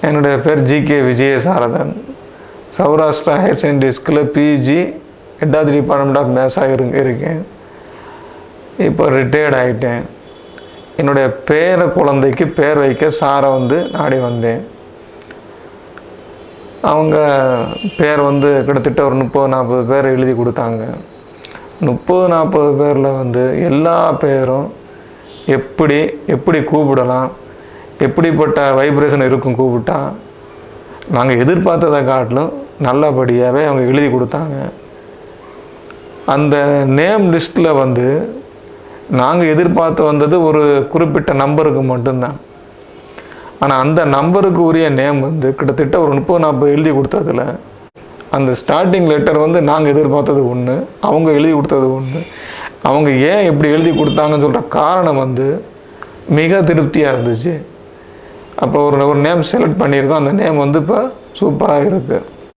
என்னுடைய பேர் G K. விஜயசாரதன். Saurashtra higher secondary ஸ்கூலில் பிஜி 8வது டிபார்ட்மெண்ட் ஆஃப் மேத்ஸாக இருக்கேன். இப்போ ரிட்டையர்ட் ஆகிட்டேன். என்னுடைய பேர குழந்தைக்கு பேர் வைக்க சாரை நாடி வந்தேன். அவங்க பேர் கிட்டத்தட்ட ஒரு 30-40 பேர் எழுதி கொடுத்தாங்க. 30-40 பேரில் எல்லா பேரும் எப்படி கூப்பிடலாம், எப்படிப்பட்ட வைப்ரேஷன் இருக்கும் கூப்பிட்டா, நாங்கள் எதிர்பார்த்ததை காட்டிலும் நல்லபடியாகவே அவங்க எழுதி கொடுத்தாங்க. அந்த நேம் லிஸ்ட்டில் நாங்கள் எதிர்பார்த்து வந்தது ஒரு குறிப்பிட்ட நம்பருக்கு மட்டும்தான். ஆனால் அந்த நம்பருக்கு உரிய நேம் கிட்டத்தட்ட ஒரு 30-40 எழுதி கொடுத்ததில் அந்த ஸ்டார்டிங் லெட்டர் நாங்கள் எதிர்பார்த்தது ஒன்று, அவங்க எழுதி கொடுத்தது ஒன்று. அவங்க ஏன் இப்படி எழுதி கொடுத்தாங்கன்னு சொல்கிற காரணம் மிக திருப்தியாக இருந்துச்சு. அப்போ ஒரு நேம் செலக்ட் பண்ணியிருக்கோம். அந்த நேம் இப்போ சூப்பராக இருக்குது.